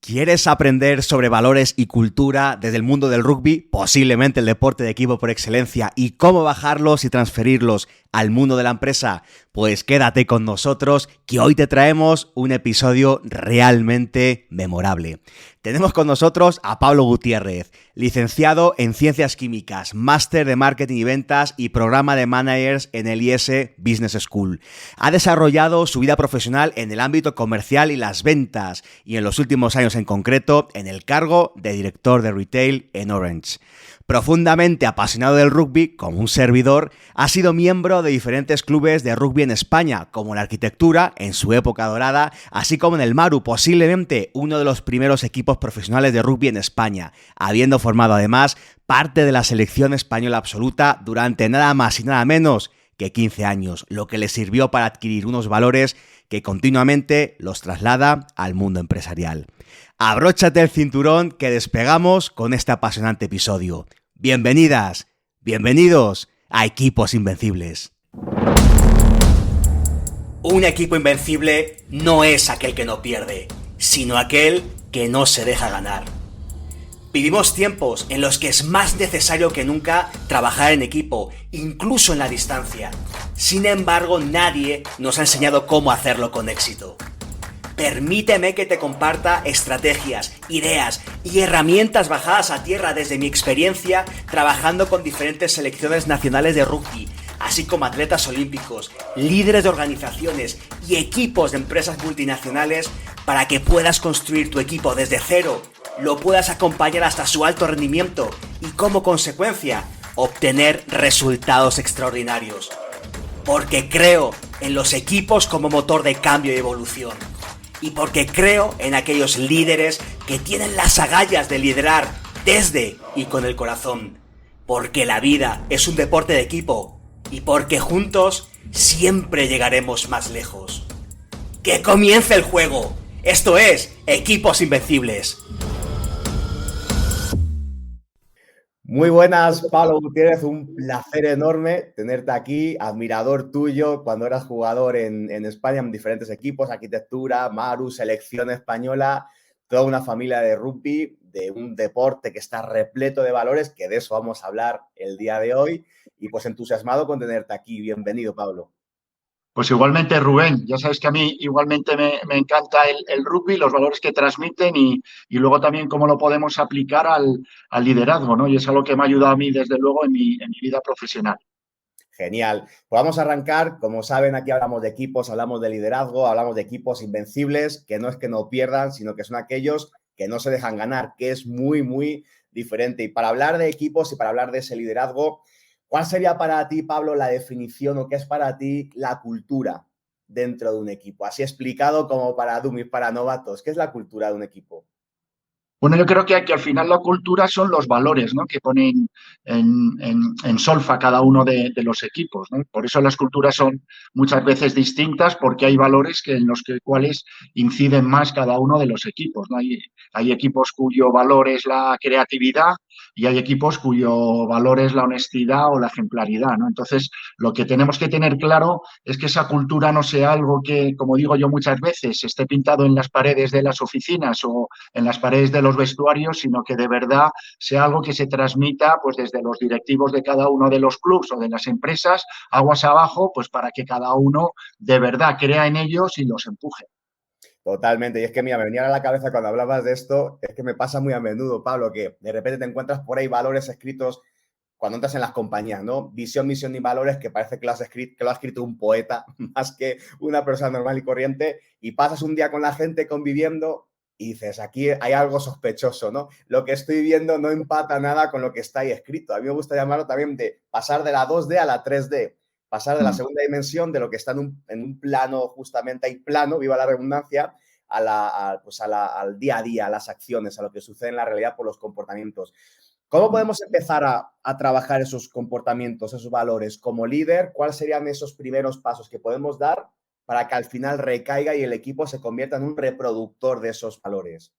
¿Quieres aprender sobre valores y cultura desde el mundo del rugby, posiblemente el deporte de equipo por excelencia, y cómo bajarlos y transferirlos al mundo de la empresa? Pues quédate con nosotros, que hoy te traemos un episodio realmente memorable. Tenemos con nosotros a Pablo Gutiérrez, licenciado en Ciencias Químicas, máster de Marketing y Ventas y programa de Managers en el IS Business School. Ha desarrollado su vida profesional en el ámbito comercial y las ventas, y en los últimos años en concreto en el cargo de director de retail en Orange. Profundamente apasionado del rugby, como un servidor, ha sido miembro de diferentes clubes de rugby en España, como la Arquitectura, en su época dorada, así como en el Maru, posiblemente uno de los primeros equipos profesionales de rugby en España, habiendo formado además parte de la selección española absoluta durante nada más y nada menos que 15 años, lo que le sirvió para adquirir unos valores que continuamente los traslada al mundo empresarial. Abróchate el cinturón que despegamos con este apasionante episodio. Bienvenidas, bienvenidos a Equipos Invencibles. Un equipo invencible no es aquel que no pierde, sino aquel que no se deja ganar. Vivimos tiempos en los que es más necesario que nunca trabajar en equipo, incluso en la distancia. Sin embargo, nadie nos ha enseñado cómo hacerlo con éxito. Permíteme que te comparta estrategias, ideas y herramientas bajadas a tierra desde mi experiencia trabajando con diferentes selecciones nacionales de rugby, así como atletas olímpicos, líderes de organizaciones y equipos de empresas multinacionales para que puedas construir tu equipo desde cero, lo puedas acompañar hasta su alto rendimiento y como consecuencia obtener resultados extraordinarios. Porque creo en los equipos como motor de cambio y evolución. Y porque creo en aquellos líderes que tienen las agallas de liderar desde y con el corazón. Porque la vida es un deporte de equipo y porque juntos siempre llegaremos más lejos. ¡Que comience el juego! Esto es Equipos Invencibles. Muy buenas, Pablo Gutiérrez, un placer enorme tenerte aquí, admirador tuyo cuando eras jugador en España en diferentes equipos, Arquitectura, Maru, Selección Española, toda una familia de rugby, de un deporte que está repleto de valores, que de eso vamos a hablar el día de hoy, y pues entusiasmado con tenerte aquí. Bienvenido, Pablo. Pues igualmente, Rubén, ya sabes que a mí igualmente me encanta el rugby, los valores que transmiten y luego también cómo lo podemos aplicar al liderazgo, ¿no? Y es algo que me ha ayudado a mí, desde luego, en mi vida profesional. Genial. Pues vamos a arrancar. Como saben, aquí hablamos de equipos, hablamos de liderazgo, hablamos de equipos invencibles, que no es que no pierdan, sino que son aquellos que no se dejan ganar, que es muy, muy diferente. Y para hablar de equipos y para hablar de ese liderazgo, ¿cuál sería para ti, Pablo, la definición o qué es para ti la cultura dentro de un equipo? Así explicado como para dummies, para novatos. ¿Qué es la cultura de un equipo? Bueno, yo creo que al final la cultura son los valores, ¿no?, que ponen en solfa cada uno de los equipos, ¿no? Por eso las culturas son muchas veces distintas, porque hay valores en los cuales inciden más cada uno de los equipos, ¿no? Hay equipos cuyo valor es la creatividad y hay equipos cuyo valor es la honestidad o la ejemplaridad, ¿no? Entonces, lo que tenemos que tener claro es que esa cultura no sea algo que, como digo yo muchas veces, esté pintado en las paredes de las oficinas o en las paredes de los vestuarios, sino que de verdad sea algo que se transmita pues desde los directivos de cada uno de los clubes o de las empresas, aguas abajo, pues para que cada uno de verdad crea en ellos y los empuje. Totalmente. Y es que, mira, me venía a la cabeza cuando hablabas de esto, es que me pasa muy a menudo, Pablo, que de repente te encuentras por ahí valores escritos cuando entras en las compañías, ¿no? Visión, misión y valores, que parece que lo ha escrito un poeta más que una persona normal y corriente, y pasas un día con la gente conviviendo y dices, aquí hay algo sospechoso, ¿no? Lo que estoy viendo no empata nada con lo que está ahí escrito. A mí me gusta llamarlo también de pasar de la 2D a la 3D, pasar de la segunda dimensión, de lo que está en un plano, justamente hay plano, viva la redundancia, al día a día, a las acciones, a lo que sucede en la realidad por los comportamientos. ¿Cómo podemos empezar a trabajar esos comportamientos, esos valores como líder? ¿Cuáles serían esos primeros pasos que podemos dar para que al final recaiga y el equipo se convierta en un reproductor de esos valores?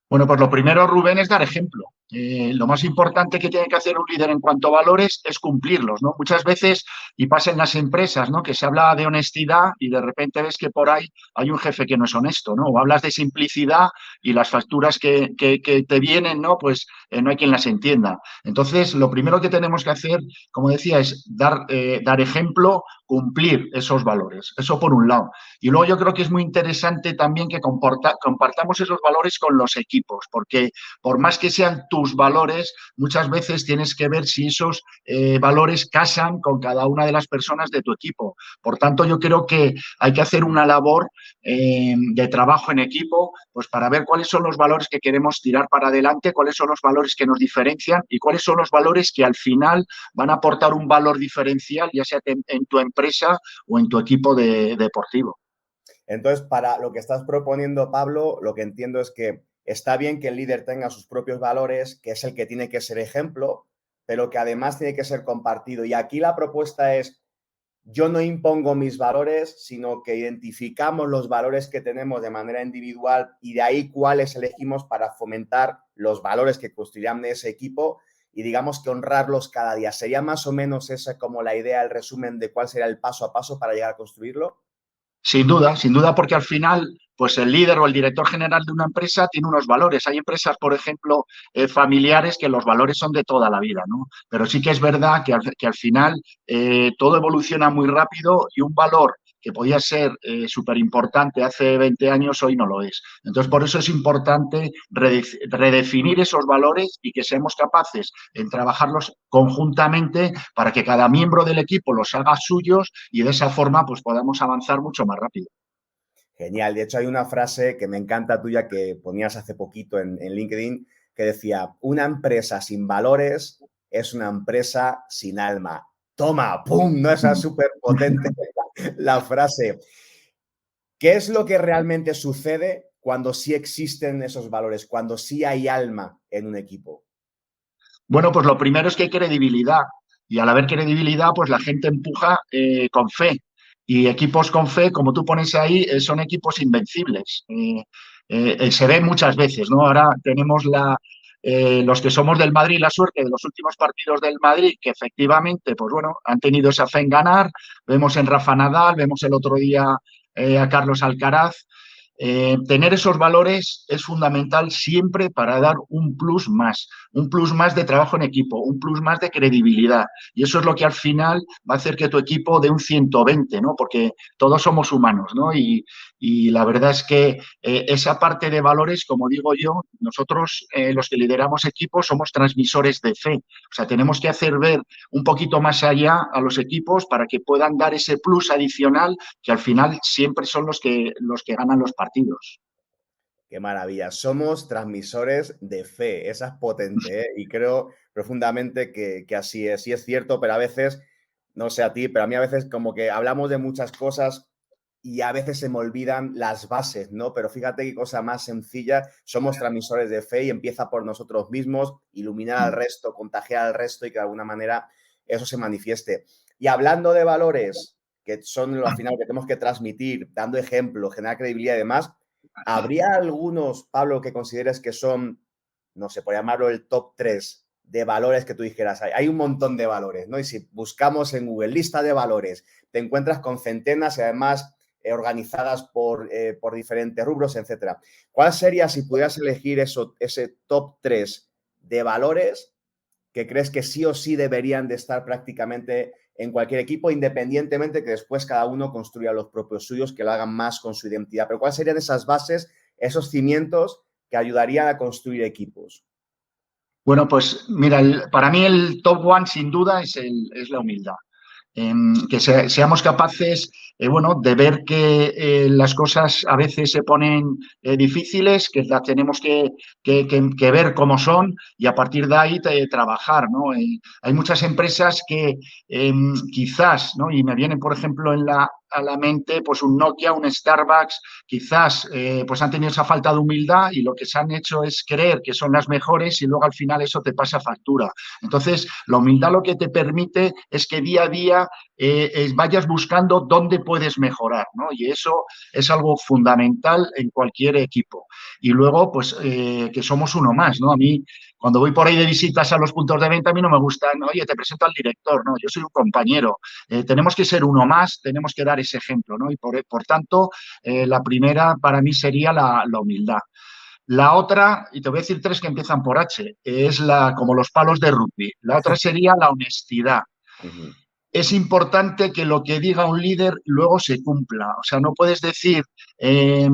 Bueno, pues lo primero, Rubén, es dar ejemplo. Lo más importante que tiene que hacer un líder en cuanto a valores es cumplirlos, ¿no? Muchas veces, y pasa en las empresas, ¿no? Que se habla de honestidad y de repente ves que por ahí hay un jefe que no es honesto, ¿no? O hablas de simplicidad y las facturas que te vienen, ¿no? Pues no hay quien las entienda. Entonces, lo primero que tenemos que hacer, como decía, es dar ejemplo, cumplir esos valores. Eso por un lado. Y luego yo creo que es muy interesante también que compartamos esos valores con los equipos, porque por más que sean tus valores, muchas veces tienes que ver si esos valores casan con cada una de las personas de tu equipo. Por tanto, yo creo que hay que hacer una labor de trabajo en equipo, pues para ver cuáles son los valores que queremos tirar para adelante, cuáles son los valores que nos diferencian y cuáles son los valores que al final van a aportar un valor diferencial, ya sea en tu empresa o en tu equipo deportivo. Entonces, para lo que estás proponiendo, Pablo, lo que entiendo es que está bien que el líder tenga sus propios valores, que es el que tiene que ser ejemplo, pero que además tiene que ser compartido. Y aquí la propuesta es, yo no impongo mis valores, sino que identificamos los valores que tenemos de manera individual y de ahí cuáles elegimos para fomentar los valores que construirán ese equipo y digamos que honrarlos cada día. ¿Sería más o menos esa como la idea, el resumen de cuál sería el paso a paso para llegar a construirlo? Sin duda, porque al final, pues el líder o el director general de una empresa tiene unos valores. Hay empresas, por ejemplo, familiares que los valores son de toda la vida, ¿no? Pero sí que es verdad que al final todo evoluciona muy rápido y un valor que podía ser súper importante hace 20 años, hoy no lo es. Entonces, por eso es importante redefinir esos valores y que seamos capaces en trabajarlos conjuntamente para que cada miembro del equipo los haga suyos y de esa forma pues podamos avanzar mucho más rápido. Genial. De hecho, hay una frase que me encanta tuya que ponías hace poquito en LinkedIn que decía, una empresa sin valores es una empresa sin alma. Toma, ¡pum! No, esa es súper potente la frase. ¿Qué es lo que realmente sucede cuando sí existen esos valores, cuando sí hay alma en un equipo? Bueno, pues lo primero es que hay credibilidad y al haber credibilidad, pues la gente empuja con fe. Y equipos con fe, como tú pones ahí, son equipos invencibles. Se ve muchas veces, ¿no? Ahora tenemos los que somos del Madrid la suerte de los últimos partidos del Madrid, que efectivamente, pues bueno, han tenido esa fe en ganar. Vemos en Rafa Nadal, vemos el otro día a Carlos Alcaraz. Tener esos valores es fundamental siempre para dar un plus más de trabajo en equipo, un plus más de credibilidad. Y eso es lo que al final va a hacer que tu equipo dé un 120, ¿no? Porque todos somos humanos, ¿no? Y la verdad es que esa parte de valores, como digo yo, nosotros los que lideramos equipos somos transmisores de fe. O sea, tenemos que hacer ver un poquito más allá a los equipos para que puedan dar ese plus adicional que al final siempre son los que ganan los partidos. Qué maravilla. Somos transmisores de fe. Esa es potente, ¿eh? Y creo profundamente que así es. Sí es cierto, pero a veces, no sé a ti, pero a mí a veces como que hablamos de muchas cosas y a veces se me olvidan las bases, ¿no? Pero fíjate qué cosa más sencilla. Somos transmisores de fe y empieza por nosotros mismos, iluminar al resto, contagiar al resto y que de alguna manera eso se manifieste. Y hablando de valores, que son al final que tenemos que transmitir, dando ejemplo, generar credibilidad y demás, ¿habría algunos, Pablo, que consideres que son, no sé, por llamarlo el top 3 de valores que tú dijeras? Hay un montón de valores, ¿no? Y si buscamos en Google lista de valores, te encuentras con centenas y además organizadas por diferentes rubros, etcétera. ¿Cuál sería, si pudieras elegir ese top 3 de valores que crees que sí o sí deberían de estar prácticamente en cualquier equipo, independientemente que después cada uno construya los propios suyos, que lo hagan más con su identidad? Pero ¿cuáles serían esas bases, esos cimientos que ayudarían a construir equipos? Bueno, pues mira, para mí el top one sin duda es la humildad. Que seamos capaces, bueno, de ver que las cosas a veces se ponen difíciles, que las tenemos que ver cómo son y a partir de ahí trabajar, ¿no? Hay muchas empresas que quizás, ¿no? Y me vienen, por ejemplo, a la mente pues un Nokia, un Starbucks, quizás pues han tenido esa falta de humildad y lo que se han hecho es creer que son las mejores y luego al final eso te pasa factura. Entonces, la humildad lo que te permite es que día a día vayas buscando dónde puedes mejorar, ¿no? Y eso es algo fundamental en cualquier equipo. Y luego, pues, que somos uno más, ¿no? A mí, cuando voy por ahí de visitas a los puntos de venta, a mí no me gustan, oye, te presento al director, ¿no? Yo soy un compañero. Tenemos que ser uno más, tenemos que dar ese ejemplo, ¿no? Y por tanto, la primera para mí sería la humildad. La otra, y te voy a decir tres que empiezan por H, es como los palos de rugby. La otra sería la honestidad. Ujú. Es importante que lo que diga un líder luego se cumpla. O sea, no puedes decir eh,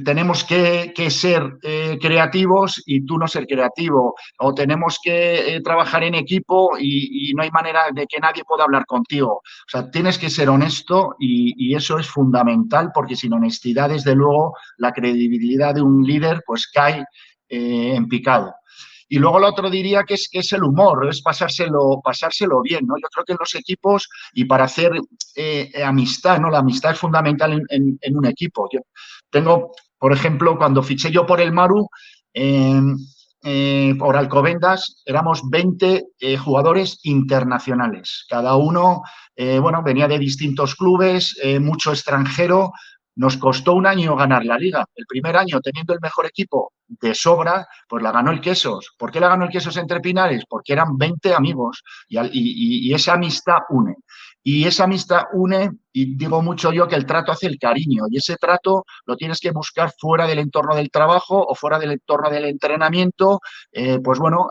tenemos que ser creativos y tú no ser creativo, o tenemos que trabajar en equipo y no hay manera de que nadie pueda hablar contigo. O sea, tienes que ser honesto y eso es fundamental porque sin honestidad, desde luego, la credibilidad de un líder pues cae en picado. Y luego lo otro diría que es el humor, es pasárselo bien, ¿no? Yo creo que en los equipos y para hacer amistad, ¿no? La amistad es fundamental en un equipo. Yo tengo, por ejemplo, cuando fiché yo por el Maru, por Alcobendas, éramos 20 jugadores internacionales. Cada uno, bueno, venía de distintos clubes, mucho extranjero. Nos costó un año ganar la liga. El primer año, teniendo el mejor equipo de sobra, pues la ganó el Quesos. ¿Por qué la ganó el Quesos entre Pinares? Porque eran 20 amigos y esa amistad une. Y esa amistad une, y digo mucho yo que el trato hace el cariño, y ese trato lo tienes que buscar fuera del entorno del trabajo o fuera del entorno del entrenamiento, pues bueno,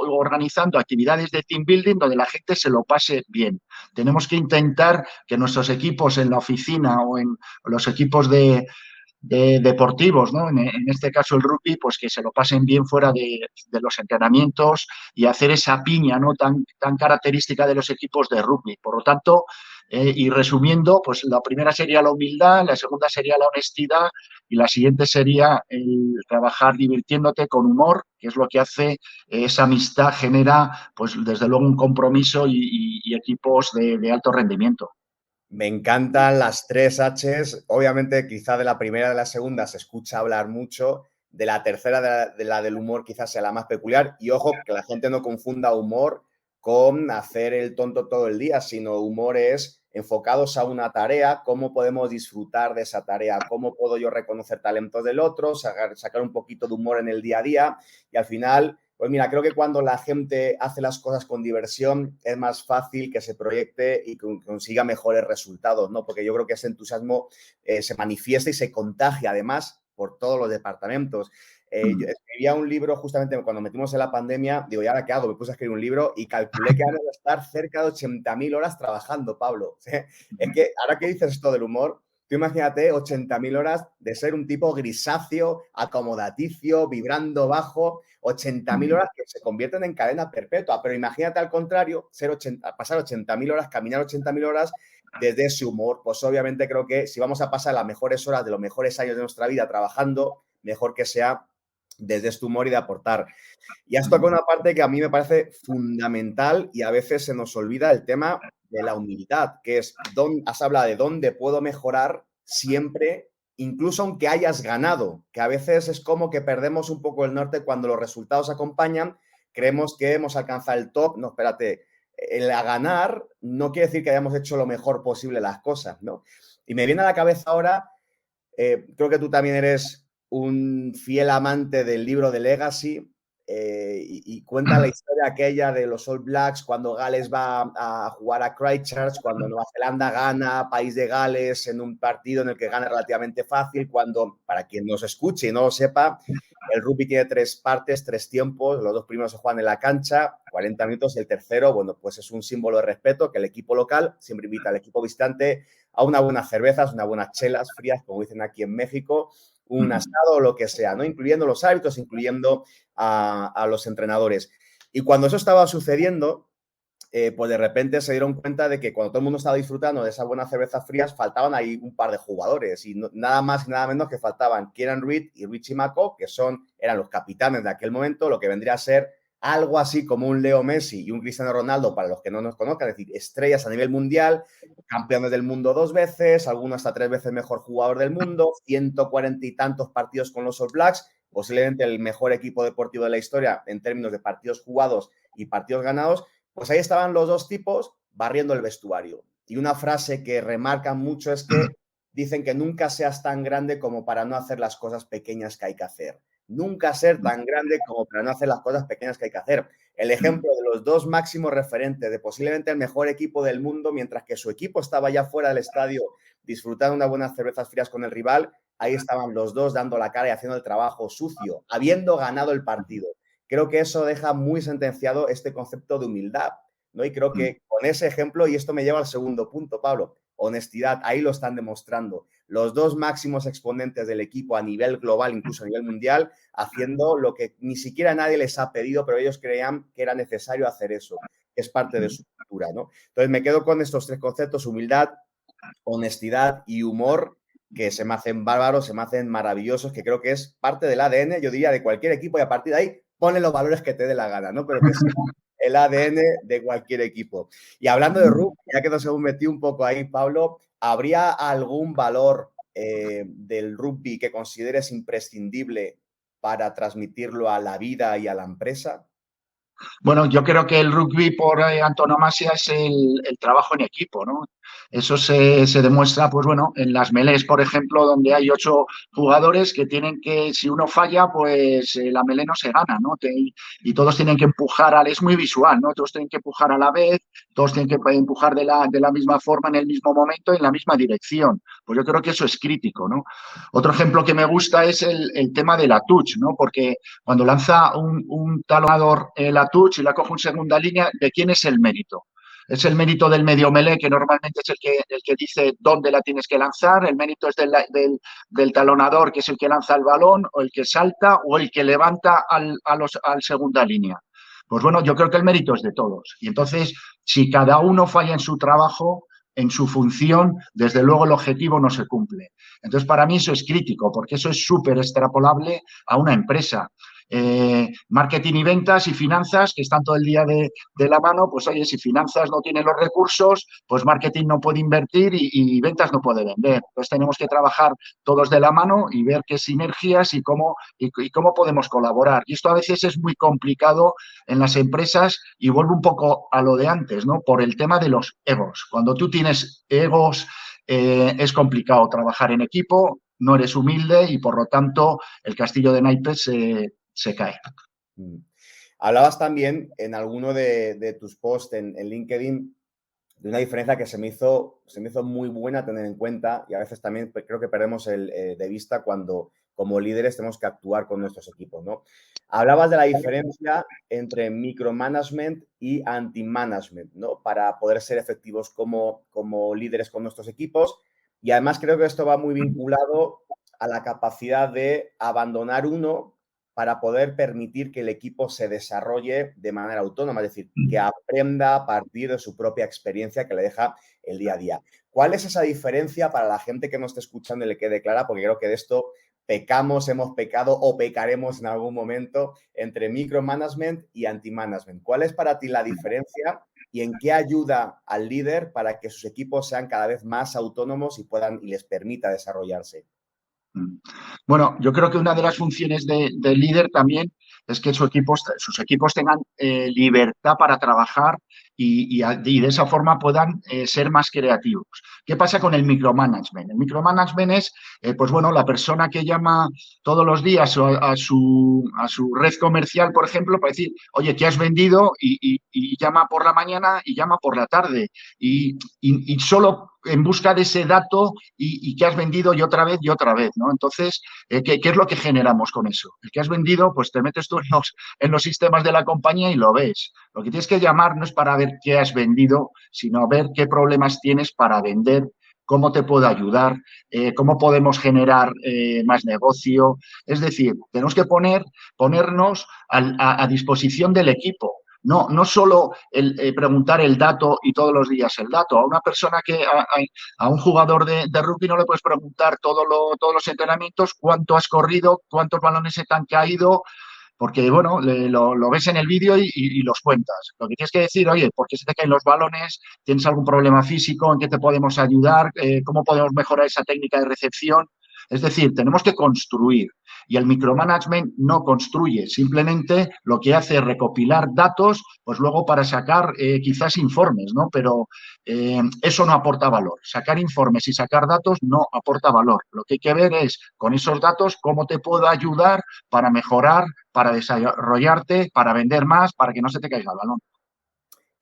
organizando actividades de team building donde la gente se lo pase bien. Tenemos que intentar que nuestros equipos en la oficina o en los equipos de deportivos, ¿no? En este caso el rugby, pues que se lo pasen bien fuera de los entrenamientos y hacer esa piña, ¿no? Tan característica de los equipos de rugby. Por lo tanto, y resumiendo, pues la primera sería la humildad, la segunda sería la honestidad y la siguiente sería el trabajar divirtiéndote con humor, que es lo que hace esa amistad, genera, pues desde luego un compromiso y equipos de alto rendimiento. Me encantan las tres Hs. Obviamente, quizá de la primera y de la segunda se escucha hablar mucho. De la tercera, de la del humor, quizás sea la más peculiar. Y ojo, que la gente no confunda humor con hacer el tonto todo el día, sino humor es enfocados a una tarea, cómo podemos disfrutar de esa tarea, cómo puedo yo reconocer talentos del otro, sacar un poquito de humor en el día a día y al final pues mira, creo que cuando la gente hace las cosas con diversión es más fácil que se proyecte y consiga mejores resultados, ¿no? Porque yo creo que ese entusiasmo se manifiesta y se contagia además por todos los departamentos. Yo escribía un libro justamente cuando metimos en la pandemia, digo, ¿y ahora qué hago? Me puse a escribir un libro y calculé que ahora voy a estar cerca de 80.000 horas trabajando, Pablo. Es que ahora que dices esto del humor, tú imagínate 80.000 horas de ser un tipo grisáceo, acomodaticio, vibrando bajo, 80.000 horas que se convierten en cadena perpetua. Pero imagínate al contrario, pasar 80.000 horas, caminar 80.000 horas desde ese humor. Pues obviamente creo que si vamos a pasar las mejores horas de los mejores años de nuestra vida trabajando, mejor que sea desde este humor y de aportar. Y has tocado una parte que a mí me parece fundamental y a veces se nos olvida el tema de la humildad, que es, has hablado de dónde puedo mejorar siempre, incluso aunque hayas ganado, que a veces es como que perdemos un poco el norte cuando los resultados acompañan, creemos que hemos alcanzado el top, no, espérate, el a ganar no quiere decir que hayamos hecho lo mejor posible las cosas, ¿no? Y me viene a la cabeza ahora, creo que tú también eres un fiel amante del libro de Legacy, y cuenta la historia aquella de los All Blacks cuando Gales va a jugar a Christchurch, cuando Nueva Zelanda gana País de Gales en un partido en el que gana relativamente fácil, cuando, para quien nos escuche y no lo sepa, el rugby tiene tres partes, tres tiempos, los dos primeros se juegan en la cancha, 40 minutos, y el tercero, bueno, pues es un símbolo de respeto que el equipo local siempre invita al equipo visitante a unas buenas cervezas, unas buenas chelas frías, como dicen aquí en México, un asado o lo que sea, ¿no? Incluyendo los árbitros, incluyendo a los entrenadores. Y cuando eso estaba sucediendo, pues de repente se dieron cuenta de que cuando todo el mundo estaba disfrutando de esas buenas cervezas frías, faltaban ahí un par de jugadores y nada más y nada menos que faltaban Kieran Reid y Richie McCaw, que eran los capitanes de aquel momento, lo que vendría a ser algo así como un Leo Messi y un Cristiano Ronaldo, para los que no nos conozcan, es decir, estrellas a nivel mundial, campeones del mundo 2 veces, algunos hasta 3 veces mejor jugador del mundo, 140 y tantos partidos con los All Blacks, posiblemente el mejor equipo deportivo de la historia en términos de partidos jugados y partidos ganados. Pues ahí estaban los dos tipos barriendo el vestuario. Y una frase que remarcan mucho es que dicen que nunca seas tan grande como para no hacer las cosas pequeñas que hay que hacer. Nunca ser tan grande como para no hacer las cosas pequeñas que hay que hacer. El ejemplo de los dos máximos referentes de posiblemente el mejor equipo del mundo, mientras que su equipo estaba ya fuera del estadio disfrutando unas buenas cervezas frías con el rival, ahí estaban los dos dando la cara y haciendo el trabajo sucio, habiendo ganado el partido. Creo que eso deja muy sentenciado este concepto de humildad, ¿no? Y creo que con ese ejemplo, y esto me lleva al segundo punto, Pablo, honestidad, ahí lo están demostrando. Los dos máximos exponentes del equipo a nivel global, incluso a nivel mundial, haciendo lo que ni siquiera nadie les ha pedido, pero ellos creían que era necesario hacer eso, que es parte de su cultura, ¿no? Entonces me quedo con estos tres conceptos: humildad, honestidad y humor, que se me hacen bárbaros, se me hacen maravillosos, que creo que es parte del ADN, yo diría, de cualquier equipo, y a partir de ahí ponle los valores que te dé la gana, ¿no? Pero que sea el ADN de cualquier equipo. Y hablando de rugby, ya que nos hemos metido un poco ahí, Pablo, ¿habría algún valor del rugby que consideres imprescindible para transmitirlo a la vida y a la empresa? Bueno, yo creo que el rugby por antonomasia es el trabajo en equipo, ¿no? Eso se demuestra, pues bueno, en las melés, por ejemplo, donde hay 8 jugadores que tienen que, si uno falla, pues la melé no se gana, ¿no? Y todos tienen que empujar, es muy visual, ¿no? Todos tienen que empujar a la vez, todos tienen que empujar de la misma forma, en el mismo momento, en la misma dirección. Pues yo creo que eso es crítico, ¿no? Otro ejemplo que me gusta es el tema de la touch, ¿no? Porque cuando lanza un talonador la touch y la coge en segunda línea, ¿de quién es el mérito? Es el mérito del medio melé, que normalmente es el que dice dónde la tienes que lanzar. El mérito es del talonador, que es el que lanza el balón, o el que salta, o el que levanta al segunda línea. Pues bueno, yo creo que el mérito es de todos. Y entonces, si cada uno falla en su trabajo, en su función, desde luego el objetivo no se cumple. Entonces, para mí eso es crítico, porque eso es súper extrapolable a una empresa. Marketing y ventas y finanzas, que están todo el día de la mano, pues oye, si finanzas no tiene los recursos, pues marketing no puede invertir y ventas no puede vender. Entonces tenemos que trabajar todos de la mano y ver qué sinergias y cómo podemos colaborar. Y esto a veces es muy complicado en las empresas, y vuelvo un poco a lo de antes, ¿no? Por el tema de los egos. Cuando tú tienes egos, es complicado trabajar en equipo, no eres humilde y por lo tanto el castillo de naipes se cae. Hablabas también en alguno de tus posts en LinkedIn de una diferencia que se me hizo muy buena tener en cuenta, y a veces también creo que perdemos de vista cuando como líderes tenemos que actuar con nuestros equipos, ¿no? Hablabas de la diferencia entre micromanagement y anti-management, ¿no? Para poder ser efectivos como líderes con nuestros equipos, y además creo que esto va muy vinculado a la capacidad de abandonar uno para poder permitir que el equipo se desarrolle de manera autónoma, es decir, que aprenda a partir de su propia experiencia que le deja el día a día. ¿Cuál es esa diferencia para la gente que nos esté escuchando y le quede clara? Porque creo que de esto pecamos, hemos pecado o pecaremos en algún momento entre micromanagement y anti-management. ¿Cuál es para ti la diferencia y en qué ayuda al líder para que sus equipos sean cada vez más autónomos y les permita desarrollarse? Bueno, yo creo que una de las funciones del líder también es que sus equipos tengan libertad para trabajar y de esa forma puedan ser más creativos. ¿Qué pasa con el micromanagement? El micromanagement es, pues bueno, la persona que llama todos los días a su red comercial, por ejemplo, para decir, oye, ¿qué has vendido? Y llama por la mañana y llama por la tarde. Y solo en busca de ese dato y que has vendido y otra vez, ¿no? Entonces, ¿qué es lo que generamos con eso? El que has vendido, pues te metes tú en los sistemas de la compañía y lo ves. Lo que tienes que llamar no es para ver qué has vendido, sino ver qué problemas tienes para vender, cómo te puedo ayudar, cómo podemos generar más negocio. Es decir, tenemos que ponernos a disposición del equipo. No solo preguntar el dato y todos los días el dato. A una persona a un jugador de rugby no le puedes preguntar todos los entrenamientos, cuánto has corrido, cuántos balones se te han caído, porque bueno, lo ves en el vídeo y los cuentas. Lo que tienes que decir, oye, ¿por qué se te caen los balones? ¿Tienes algún problema físico? ¿En qué te podemos ayudar? ¿Cómo podemos mejorar esa técnica de recepción? Es decir, tenemos que construir y el micromanagement no construye, simplemente lo que hace es recopilar datos, pues luego para sacar quizás informes, ¿no? Pero eso no aporta valor. Sacar informes y sacar datos no aporta valor. Lo que hay que ver es con esos datos cómo te puedo ayudar para mejorar, para desarrollarte, para vender más, para que no se te caiga el balón.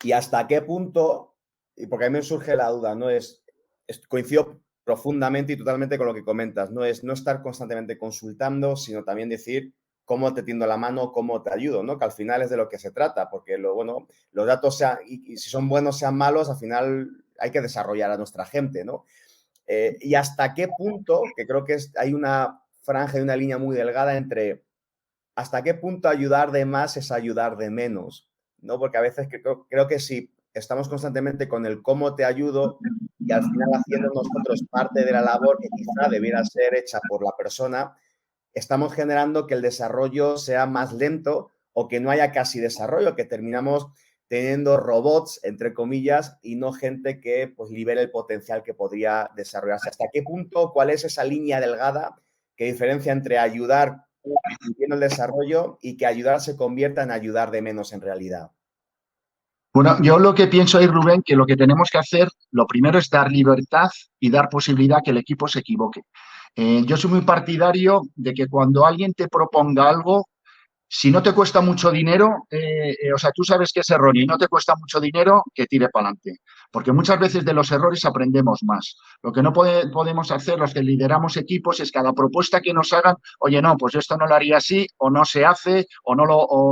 ¿Y hasta qué punto? Y porque a mí me surge la duda, ¿no? Coincido profundamente y totalmente con lo que comentas, no es no estar constantemente consultando, sino también decir cómo te tiendo la mano, cómo te ayudo, ¿no? Que al final es de lo que se trata, porque bueno, los datos sean, y si son buenos, sean malos, al final hay que desarrollar a nuestra gente, ¿no? Y hasta qué punto, que creo que hay una franja y una línea muy delgada entre hasta qué punto ayudar de más es ayudar de menos, ¿no? Porque a veces creo que si estamos constantemente con el cómo te ayudo y al final haciendo nosotros parte de la labor que quizá debiera ser hecha por la persona, estamos generando que el desarrollo sea más lento o que no haya casi desarrollo, que terminamos teniendo robots, entre comillas, y no gente que pues libere el potencial que podría desarrollarse. ¿Hasta qué punto? ¿Cuál es esa línea delgada que diferencia entre ayudar impidiendo el desarrollo y que ayudar se convierta en ayudar de menos en realidad? Bueno, yo lo que pienso ahí, Rubén, que lo que tenemos que hacer, lo primero es dar libertad y dar posibilidad que el equipo se equivoque. Yo soy muy partidario de que cuando alguien te proponga algo, si no te cuesta mucho dinero, o sea, tú sabes que es erróneo y no te cuesta mucho dinero, que tire para adelante. Porque muchas veces de los errores aprendemos más. Lo que no podemos hacer los que lideramos equipos es cada propuesta que nos hagan, oye, no, pues yo esto no lo haría así, o no se hace, o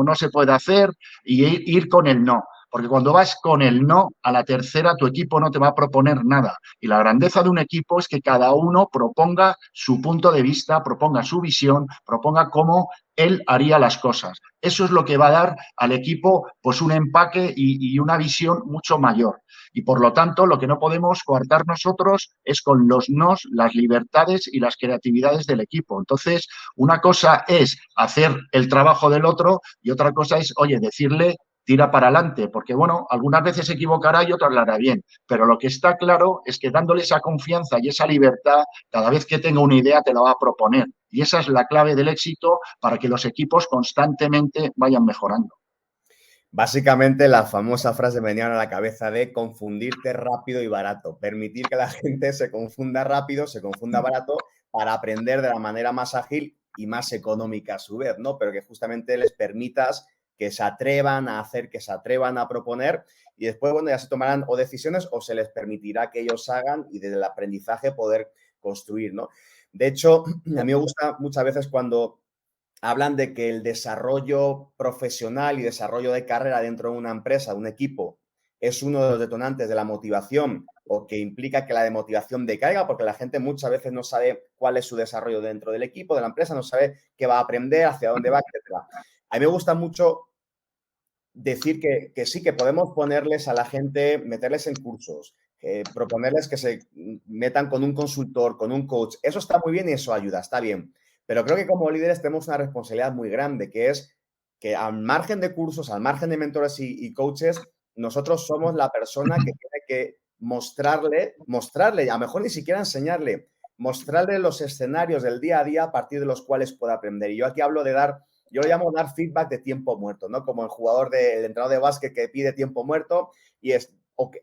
no se puede hacer, y ir con el no. Porque cuando vas con el no, a la tercera tu equipo no te va a proponer nada. Y la grandeza de un equipo es que cada uno proponga su punto de vista, proponga su visión, proponga cómo él haría las cosas. Eso es lo que va a dar al equipo pues un empaque y una visión mucho mayor. Y por lo tanto, lo que no podemos coartar nosotros es con los nos, las libertades y las creatividades del equipo. Entonces, una cosa es hacer el trabajo del otro y otra cosa es, oye, decirle tira para adelante, porque bueno, algunas veces se equivocará y otras lo hará bien, pero lo que está claro es que dándole esa confianza y esa libertad, cada vez que tenga una idea te la va a proponer. Y esa es la clave del éxito para que los equipos constantemente vayan mejorando. Básicamente, la famosa frase me venía a la cabeza de confundirte rápido y barato. Permitir que la gente se confunda rápido, se confunda barato para aprender de la manera más ágil y más económica a su vez, ¿no? Pero que justamente les permitas que se atrevan a hacer, que se atrevan a proponer y después, bueno, ya se tomarán o decisiones o se les permitirá que ellos hagan y desde el aprendizaje poder construir, ¿no? De hecho, a mí me gusta muchas veces cuando hablan de que el desarrollo profesional y desarrollo de carrera dentro de una empresa, de un equipo, es uno de los detonantes de la motivación o que implica que la demotivación decaiga, porque la gente muchas veces no sabe cuál es su desarrollo dentro del equipo, de la empresa, no sabe qué va a aprender, hacia dónde va, etc. A mí me gusta mucho decir que sí, que podemos ponerles a la gente, meterles en cursos, proponerles que se metan con un consultor, con un coach. Eso está muy bien y eso ayuda, está bien. Pero creo que como líderes tenemos una responsabilidad muy grande, que es que al margen de cursos, al margen de mentores y coaches, nosotros somos la persona que tiene que mostrarle, a lo mejor ni siquiera enseñarle, mostrarle los escenarios del día a día a partir de los cuales pueda aprender. Y yo aquí hablo de dar, yo lo llamo dar feedback de tiempo muerto, ¿no? Como el jugador, el entrenador de básquet que pide tiempo muerto y es,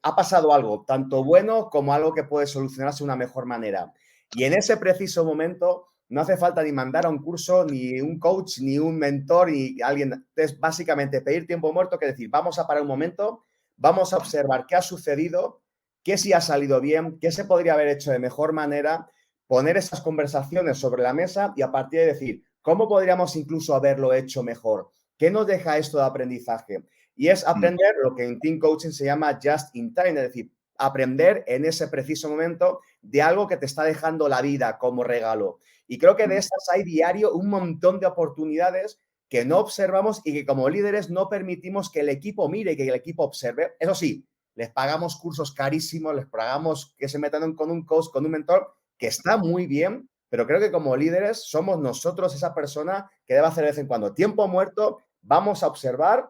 ha pasado algo, tanto bueno como algo que puede solucionarse de una mejor manera. Y en ese preciso momento no hace falta ni mandar a un curso, ni un coach, ni un mentor, ni alguien. Es básicamente pedir tiempo muerto, que decir, vamos a parar un momento, vamos a observar qué ha sucedido, qué sí ha salido bien, qué se podría haber hecho de mejor manera, poner esas conversaciones sobre la mesa y a partir de decir, ¿cómo podríamos incluso haberlo hecho mejor? ¿Qué nos deja esto de aprendizaje? Y es aprender lo que en Team Coaching se llama just in time, es decir, aprender en ese preciso momento de algo que te está dejando la vida como regalo. Y creo que de estas hay diario un montón de oportunidades que no observamos y que como líderes no permitimos que el equipo mire y que el equipo observe. Eso sí, les pagamos cursos carísimos, les pagamos que se metan con un coach, con un mentor, que está muy bien, pero creo que como líderes somos nosotros esa persona que debe hacer de vez en cuando tiempo muerto, vamos a observar,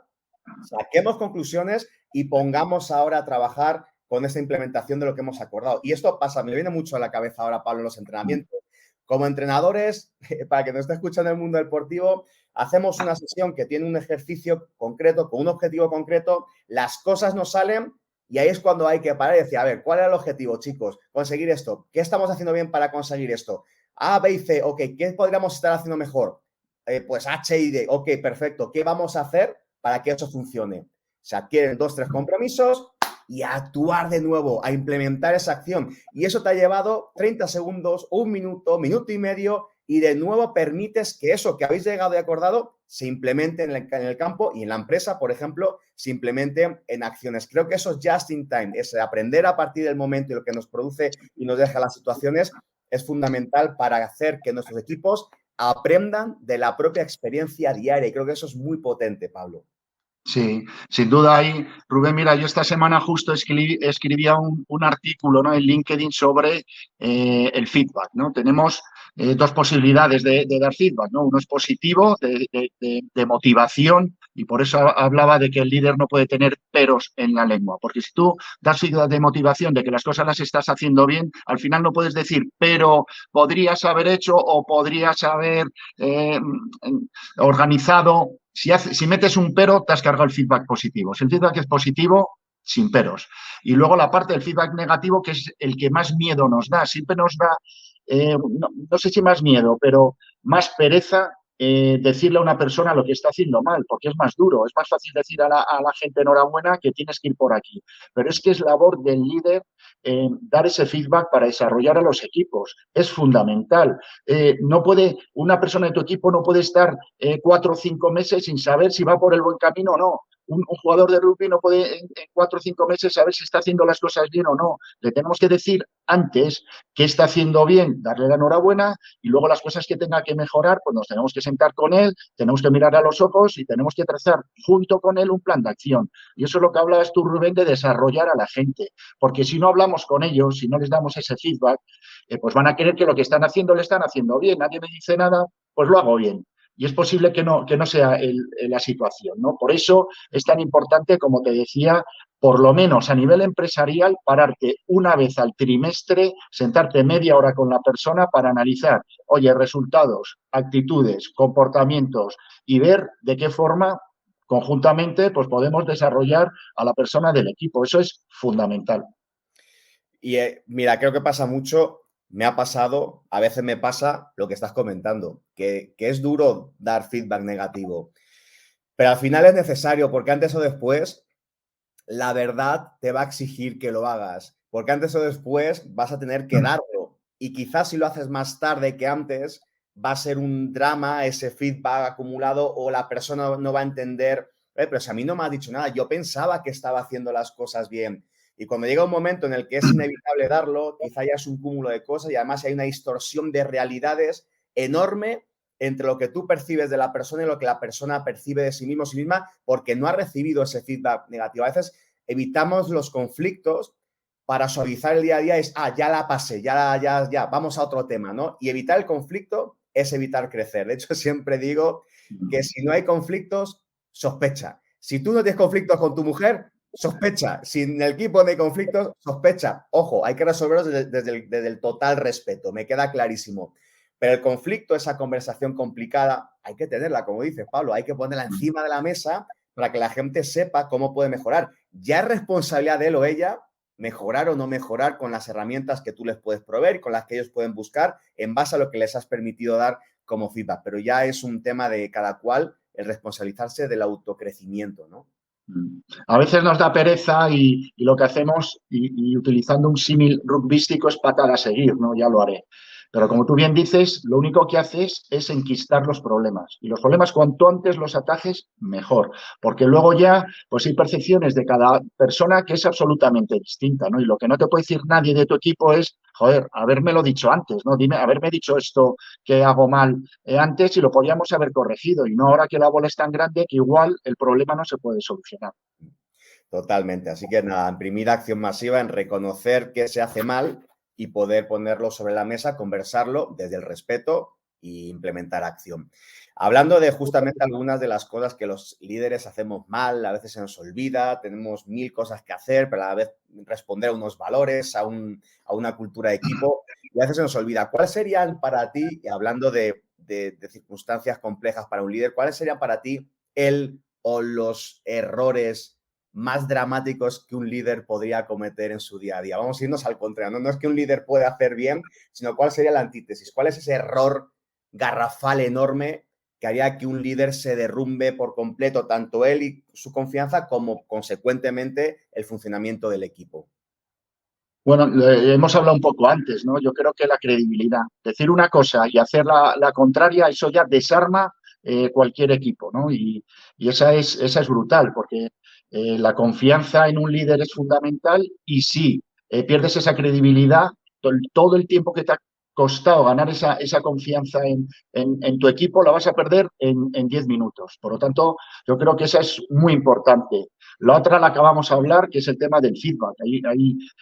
saquemos conclusiones y pongamos ahora a trabajar con esa implementación de lo que hemos acordado. Y esto pasa, me viene mucho a la cabeza ahora, Pablo, en los entrenamientos. Como entrenadores, para que nos esté escuchando el mundo deportivo, hacemos una sesión que tiene un ejercicio concreto, con un objetivo concreto, las cosas no salen y ahí es cuando hay que parar y decir, a ver, ¿cuál era el objetivo, chicos? Conseguir esto. ¿Qué estamos haciendo bien para conseguir esto? A, B y C, ok, ¿qué podríamos estar haciendo mejor? Pues H y D, ok, perfecto. ¿Qué vamos a hacer para que eso funcione? Se adquieren 2, 3 compromisos y a actuar de nuevo, a implementar esa acción. Y eso te ha llevado 30 segundos, 1 minuto, minuto y medio, y de nuevo permites que eso que habéis llegado y acordado se implemente en el campo y en la empresa, por ejemplo, se implemente en acciones. Creo que eso es just in time, es aprender a partir del momento y lo que nos produce y nos deja las situaciones es fundamental para hacer que nuestros equipos aprendan de la propia experiencia diaria. Y creo que eso es muy potente, Pablo. Sí, sin duda ahí, Rubén, mira, yo esta semana justo escribía un artículo, ¿no?, en LinkedIn sobre el feedback, ¿no? Tenemos dos posibilidades de dar feedback, ¿no? Uno es positivo, de motivación, y por eso hablaba de que el líder no puede tener peros en la lengua, porque si tú das feedback de motivación, de que las cosas las estás haciendo bien, al final no puedes decir, pero podrías haber hecho o podrías haber organizado. Si metes un pero, te has cargado el feedback positivo. Si el feedback es positivo, sin peros. Y luego la parte del feedback negativo, que es el que más miedo nos da. Siempre nos da, no sé si más miedo, pero más pereza decirle a una persona lo que está haciendo mal, porque es más duro. Es más fácil decir a la gente enhorabuena que tienes que ir por aquí. Pero es que es labor del líder dar ese feedback para desarrollar a los equipos. Es fundamental. No puede, una persona de tu equipo no puede estar 4 o 5 meses sin saber si va por el buen camino o no. Un jugador de rugby no puede en 4 o 5 meses saber si está haciendo las cosas bien o no. Le tenemos que decir antes qué está haciendo bien, darle la enhorabuena, y luego las cosas que tenga que mejorar, pues nos tenemos que sentar con él, tenemos que mirar a los ojos y tenemos que trazar junto con él un plan de acción. Y eso es lo que hablabas tú, Rubén, de desarrollar a la gente. Porque si no hablamos con ellos, si no les damos ese feedback, pues van a creer que lo que están haciendo lo están haciendo bien. Nadie me dice nada, pues lo hago bien. Y es posible que no sea la situación, ¿no? Por eso es tan importante, como te decía, por lo menos a nivel empresarial, pararte una vez al trimestre, sentarte media hora con la persona para analizar, oye, resultados, actitudes, comportamientos, y ver de qué forma conjuntamente pues podemos desarrollar a la persona del equipo. Eso es fundamental. Y mira, creo que pasa mucho, me ha pasado, a veces me pasa lo que estás comentando, que es duro dar feedback negativo, pero al final es necesario porque antes o después la verdad te va a exigir que lo hagas, porque antes o después vas a tener que darlo y quizás si lo haces más tarde que antes va a ser un drama ese feedback acumulado o la persona no va a entender, pero si a mí no me ha dicho nada, yo pensaba que estaba haciendo las cosas bien. Y cuando llega un momento en el que es inevitable darlo, quizá ya es un cúmulo de cosas y además hay una distorsión de realidades enorme entre lo que tú percibes de la persona y lo que la persona percibe de sí mismo o sí misma porque no ha recibido ese feedback negativo. A veces evitamos los conflictos para suavizar el día a día, ya la pasé, ya, vamos a otro tema, ¿no? Y evitar el conflicto es evitar crecer. De hecho, siempre digo que si no hay conflictos, sospecha. Si tú no tienes conflictos con tu mujer, sospecha. Si en el equipo no hay conflictos, sospecha. Ojo, hay que resolverlos desde el total respeto, me queda clarísimo. Pero el conflicto, esa conversación complicada, hay que tenerla, como dices, Pablo, hay que ponerla encima de la mesa para que la gente sepa cómo puede mejorar. Ya es responsabilidad de él o ella mejorar o no mejorar con las herramientas que tú les puedes proveer y con las que ellos pueden buscar en base a lo que les has permitido dar como feedback. Pero ya es un tema de cada cual el responsabilizarse del autocrecimiento, ¿no? A veces nos da pereza y lo que hacemos, y utilizando un símil rugbístico, es patada a seguir, ¿no? Ya lo haré. Pero como tú bien dices, lo único que haces es enquistar los problemas. Y los problemas, cuanto antes los atajes, mejor. Porque luego ya, pues hay percepciones de cada persona que es absolutamente distinta, ¿no? Y lo que no te puede decir nadie de tu equipo es, joder, habérmelo dicho antes, ¿no? Dime, haberme dicho esto que hago mal antes y lo podíamos haber corregido. Y no ahora que la bola es tan grande que igual el problema no se puede solucionar. Totalmente. Así que nada, imprimir acción masiva en reconocer que se hace mal y poder ponerlo sobre la mesa, conversarlo desde el respeto e implementar acción. Hablando de justamente algunas de las cosas que los líderes hacemos mal, a veces se nos olvida, tenemos 1000 cosas que hacer, pero a la vez responder a unos valores, a una cultura de equipo, y a veces se nos olvida. ¿Cuáles serían para ti, hablando de circunstancias complejas para un líder, cuáles serían para ti el o los errores más dramáticos que un líder podría cometer en su día a día? Vamos a irnos al contrario, no es que un líder pueda hacer bien, sino cuál sería la antítesis, cuál es ese error garrafal enorme que haría que un líder se derrumbe por completo, tanto él y su confianza, como consecuentemente el funcionamiento del equipo. Bueno, hemos hablado un poco antes, ¿no? Yo creo que la credibilidad. Decir una cosa y hacer la contraria, eso ya desarma cualquier equipo, ¿no? Y esa es brutal, porque la confianza en un líder es fundamental y si pierdes esa credibilidad, todo el tiempo que te ha costado ganar esa confianza en tu equipo, la vas a perder en 10 minutos. Por lo tanto, yo creo que esa es muy importante. La otra la acabamos de hablar, que es el tema del feedback.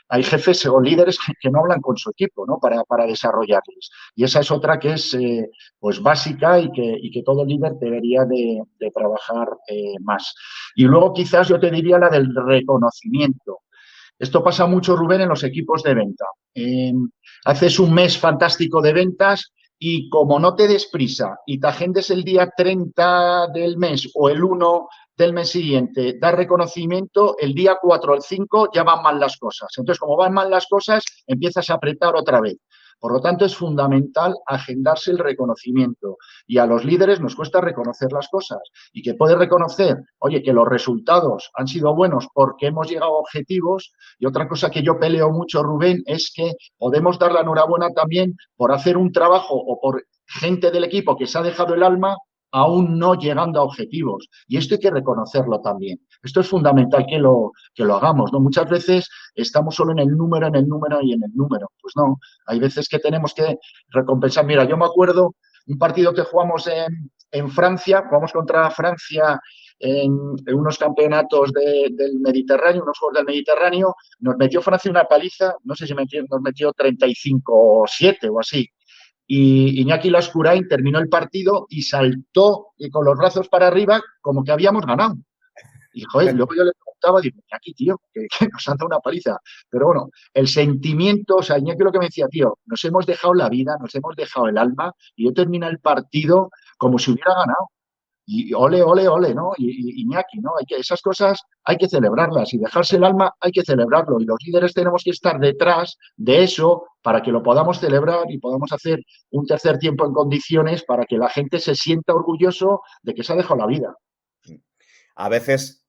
Hay jefes o líderes que no hablan con su equipo, ¿no? Para desarrollarles. Y esa es otra que es pues básica y que todo líder debería de trabajar más. Y luego quizás yo te diría la del reconocimiento. Esto pasa mucho, Rubén, en los equipos de venta. Haces un mes fantástico de ventas y como no te des prisa y te agendes el día 30 del mes o el 1 del mes siguiente, dar reconocimiento, el día 4 al 5 ya van mal las cosas. Entonces, como van mal las cosas, empiezas a apretar otra vez. Por lo tanto, es fundamental agendarse el reconocimiento. Y a los líderes nos cuesta reconocer las cosas. Y que puedes reconocer, oye, que los resultados han sido buenos porque hemos llegado a objetivos. Y otra cosa que yo peleo mucho, Rubén, es que podemos dar la enhorabuena también por hacer un trabajo o por gente del equipo que se ha dejado el alma aún no llegando a objetivos. Y esto hay que reconocerlo también. Esto es fundamental que lo hagamos, ¿no? Muchas veces estamos solo en el número y en el número. Pues no, hay veces que tenemos que recompensar. Mira, yo me acuerdo un partido que jugamos en Francia, jugamos contra Francia en unos campeonatos del Mediterráneo, unos Juegos del Mediterráneo, nos metió Francia una paliza, no sé si nos metió 35-7 o así. Y Iñaki Lascurain terminó el partido y saltó con los brazos para arriba como que habíamos ganado. Y, joder, luego yo le preguntaba, digo, Iñaki, tío, que nos han dado una paliza. Pero bueno, el sentimiento, o sea, Iñaki lo que me decía, tío, nos hemos dejado la vida, nos hemos dejado el alma, y yo terminé el partido como si hubiera ganado. Y ole, ole, ole, ¿no? Y Iñaki, ¿no? Esas cosas hay que celebrarlas y dejarse el alma hay que celebrarlo. Y los líderes tenemos que estar detrás de eso para que lo podamos celebrar y podamos hacer un tercer tiempo en condiciones para que la gente se sienta orgulloso de que se ha dejado la vida. A veces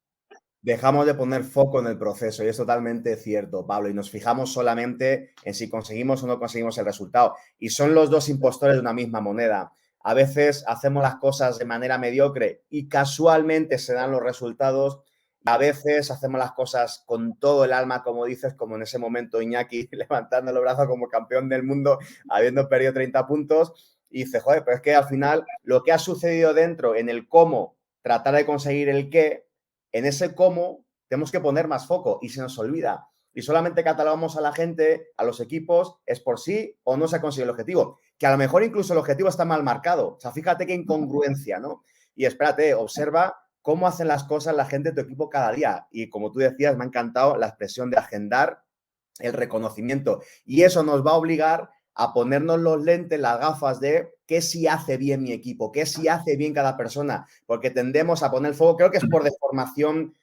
dejamos de poner foco en el proceso y es totalmente cierto, Pablo, y nos fijamos solamente en si conseguimos o no conseguimos el resultado. Y son los dos impostores de una misma moneda. A veces hacemos las cosas de manera mediocre y casualmente se dan los resultados. A veces hacemos las cosas con todo el alma, como dices, como en ese momento Iñaki levantando los brazos como campeón del mundo, habiendo perdido 30 puntos. Y dice, joder, pero es que al final lo que ha sucedido dentro, en el cómo, tratar de conseguir el qué, en ese cómo tenemos que poner más foco y se nos olvida. Y solamente catalogamos a la gente, a los equipos, es por sí o no se ha conseguido el objetivo. Que a lo mejor incluso el objetivo está mal marcado. O sea, fíjate qué incongruencia, ¿no? Y espérate, observa cómo hacen las cosas la gente de tu equipo cada día. Y como tú decías, me ha encantado la expresión de agendar el reconocimiento. Y eso nos va a obligar a ponernos los lentes, las gafas de qué sí hace bien mi equipo, qué sí hace bien cada persona, porque tendemos a poner el fuego, creo que es por deformación,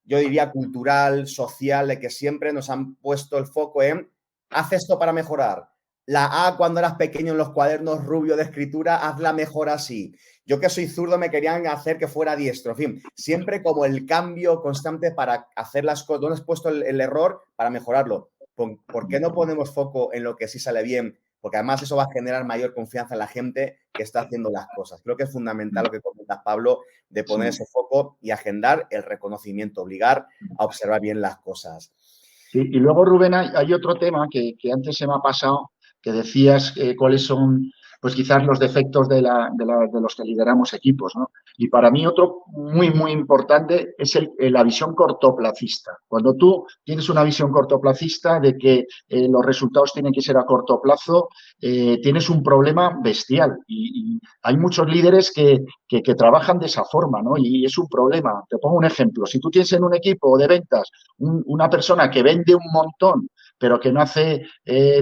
yo diría cultural, social, de que siempre nos han puesto el foco en haz esto para mejorar. La A cuando eras pequeño en los cuadernos rubio de escritura, hazla mejor así. Yo que soy zurdo me querían hacer que fuera diestro. En fin, siempre como el cambio constante para hacer las cosas. ¿Dónde has puesto el error para mejorarlo? ¿Por qué no ponemos foco en lo que sí sale bien? Porque además eso va a generar mayor confianza en la gente que está haciendo las cosas. Creo que es fundamental lo que comentas, Pablo, de poner ese foco y agendar el reconocimiento, obligar a observar bien las cosas. Sí, y luego, Rubén, hay otro tema que antes se me ha pasado, que decías cuáles son pues quizás los defectos de los que lideramos equipos, ¿no? Y para mí otro muy, muy importante es la visión cortoplacista. Cuando tú tienes una visión cortoplacista de que los resultados tienen que ser a corto plazo, tienes un problema bestial. Y hay muchos líderes que trabajan de esa forma, ¿no? Y es un problema. Te pongo un ejemplo. Si tú tienes en un equipo de ventas una persona que vende un montón, pero que no hace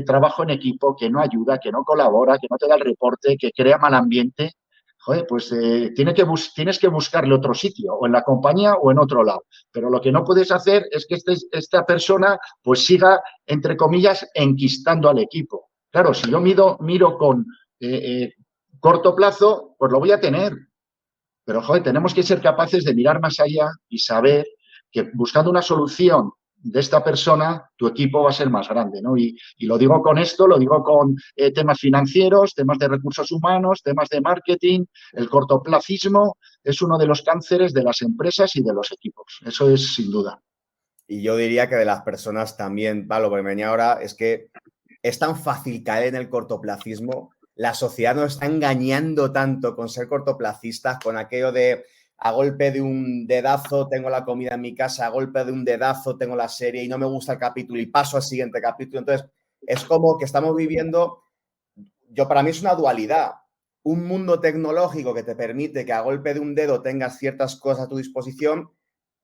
trabajo en equipo, que no ayuda, que no colabora, que no te da el reporte, que crea mal ambiente, joder, pues tienes que buscarle otro sitio, o en la compañía o en otro lado. Pero lo que no puedes hacer es que esta persona pues siga, entre comillas, enquistando al equipo. Claro, si yo miro con corto plazo, pues lo voy a tener. Pero, joder, tenemos que ser capaces de mirar más allá y saber que buscando una solución de esta persona, tu equipo va a ser más grande, ¿no? Y lo digo con esto, lo digo con temas financieros, temas de recursos humanos, temas de marketing. El cortoplacismo es uno de los cánceres de las empresas y de los equipos. Eso es sin duda. Y yo diría que de las personas también, Pablo, porque me venía ahora, es que es tan fácil caer en el cortoplacismo. La sociedad nos está engañando tanto con ser cortoplacistas, con aquello de a golpe de un dedazo tengo la comida en mi casa, a golpe de un dedazo tengo la serie y no me gusta el capítulo y paso al siguiente capítulo. Entonces, es como que estamos viviendo, para mí es una dualidad. Un mundo tecnológico que te permite que a golpe de un dedo tengas ciertas cosas a tu disposición,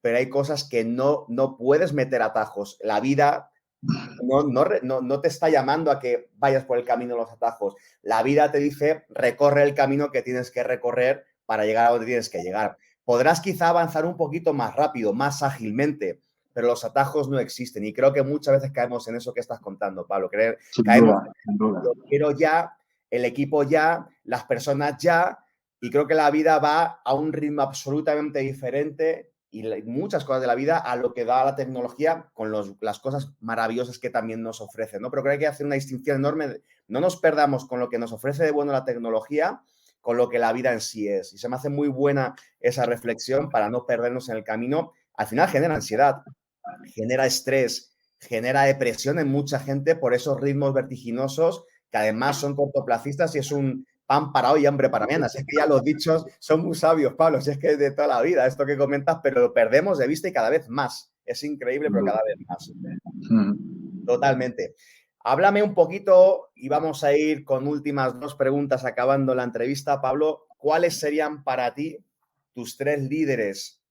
pero hay cosas que no puedes meter atajos. La vida no te está llamando a que vayas por el camino de los atajos. La vida te dice, recorre el camino que tienes que recorrer para llegar a donde tienes que llegar. Podrás quizá avanzar un poquito más rápido, más ágilmente, pero los atajos no existen. Y creo que muchas veces caemos en eso que estás contando, Pablo. Sin Caemos duda, sin duda. lo quiero ya, el equipo ya, las personas ya, y creo que la vida va a un ritmo absolutamente diferente y muchas cosas de la vida a lo que da la tecnología con las cosas maravillosas que también nos ofrece, ¿no? Pero creo que hay que hacer una distinción enorme. No nos perdamos con lo que nos ofrece de bueno la tecnología con lo que la vida en sí es. Y se me hace muy buena esa reflexión para no perdernos en el camino. Al final genera ansiedad, genera estrés, genera depresión en mucha gente por esos ritmos vertiginosos que además son cortoplacistas y es un pan para hoy y hambre para mañana. Si es que ya los dichos son muy sabios, Pablo, si es que es de toda la vida esto que comentas, pero lo perdemos de vista y cada vez más. Es increíble, pero cada vez más. Totalmente. Háblame un poquito y vamos a ir con últimas 2 preguntas acabando la entrevista. Pablo, ¿cuáles serían para ti tus 3 líderes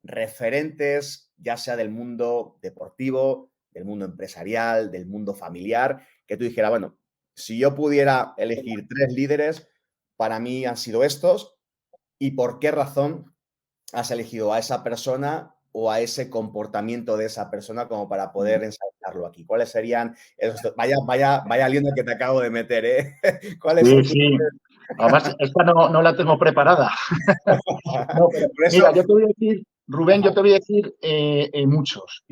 referentes, ya sea del mundo deportivo, del mundo empresarial, del mundo familiar, que tú dijeras, bueno, si yo pudiera elegir 3 líderes, para mí han sido estos, y por qué razón has elegido a esa persona o a ese comportamiento de esa persona como para poder ensayarlo aquí? ¿Cuáles serían esos? Vaya lío que te acabo de meter, ¿eh? ¿Cuáles Sí, son sí. Además, esta no la tengo preparada. No, pero por eso, mira, yo te voy a decir, Rubén, yo te voy a decir muchos.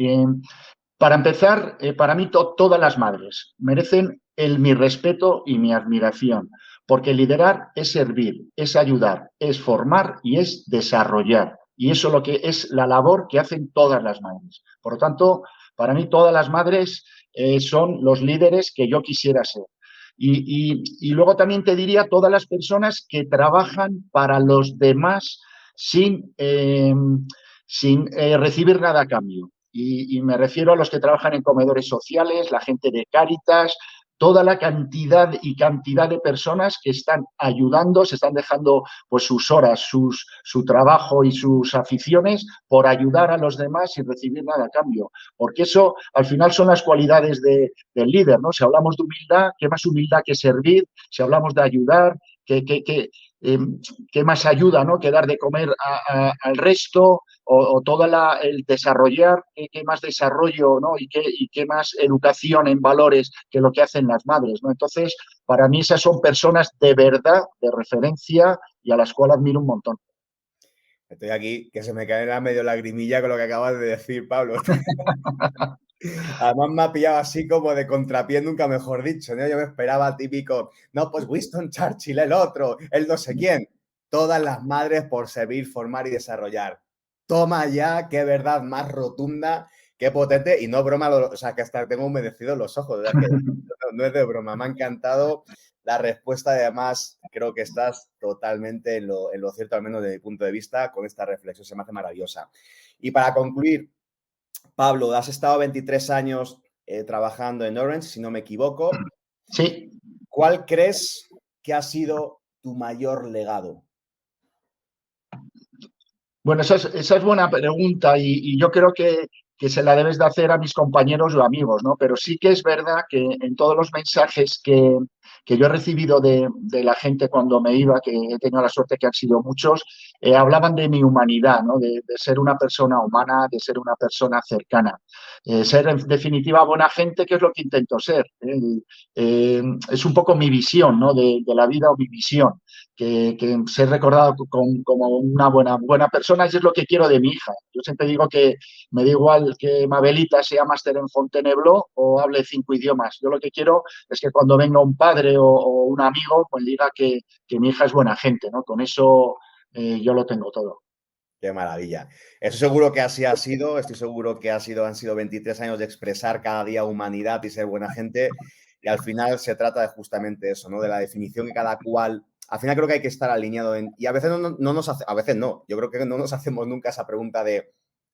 Para empezar, para mí todas las madres merecen mi respeto y mi admiración, porque liderar es servir, es ayudar, es formar y es desarrollar. Y eso es lo que es la labor que hacen todas las madres. Por lo tanto, para mí todas las madres son los líderes que yo quisiera ser. Y luego también te diría todas las personas que trabajan para los demás sin recibir nada a cambio. Y me refiero a los que trabajan en comedores sociales, la gente de Cáritas, toda la cantidad de personas que están ayudando, se están dejando pues sus horas, su trabajo y sus aficiones por ayudar a los demás sin recibir nada a cambio. Porque eso al final son las cualidades del líder, ¿no? Si hablamos de humildad, ¿qué más humildad que servir? Si hablamos de ayudar, ¿qué más ayuda, ¿no? Que dar de comer al resto o todo el desarrollar, qué más desarrollo, ¿no? Y qué más educación en valores que lo que hacen las madres, ¿no? Entonces, para mí esas son personas de verdad, de referencia y a las cuales admiro un montón. Estoy aquí, que se me cae la medio lagrimilla con lo que acabas de decir, Pablo. Además me ha pillado así como de contrapié, nunca mejor dicho, ¿no? Yo me esperaba típico, no, pues Winston Churchill, el otro, el no sé quién. Todas las madres por servir, formar y desarrollar. Toma ya, qué verdad más rotunda, qué potente, y no broma, o sea, que hasta tengo humedecidos los ojos, ¿verdad? Que no es de broma, me ha encantado. la respuesta. Además, creo que estás totalmente en lo cierto, al menos desde mi punto de vista, con esta reflexión. Se me hace maravillosa. Y para concluir, Pablo, has estado 23 años trabajando en Orange, si no me equivoco. Sí. ¿Cuál crees que ha sido tu mayor legado? Bueno, esa es buena pregunta y yo creo que se la debes de hacer a mis compañeros o amigos, ¿no? Pero sí que es verdad que en todos los mensajes que yo he recibido de la gente cuando me iba, que he tenido la suerte que han sido muchos, hablaban de mi humanidad, ¿no? De ser una persona humana, de ser una persona cercana. Ser en definitiva buena gente, que es lo que intento ser. Es un poco mi visión, ¿no? De la vida o mi visión. Que ser recordado como una buena persona, y es lo que quiero de mi hija. Yo siempre digo que me da igual que Mabelita sea máster en Fontainebleau o hable 5 idiomas. Yo lo que quiero es que cuando venga un padre o un amigo, pues diga que mi hija es buena gente, ¿no? Con eso yo lo tengo todo. Qué maravilla. Eso seguro que así ha sido. Estoy seguro que han sido 23 años de expresar cada día humanidad y ser buena gente. Y al final se trata de justamente eso, ¿no? De la definición que cada cual. Al final creo que hay que estar alineado en. Y a veces no nos hace, a veces no. Yo creo que no nos hacemos nunca esa pregunta de,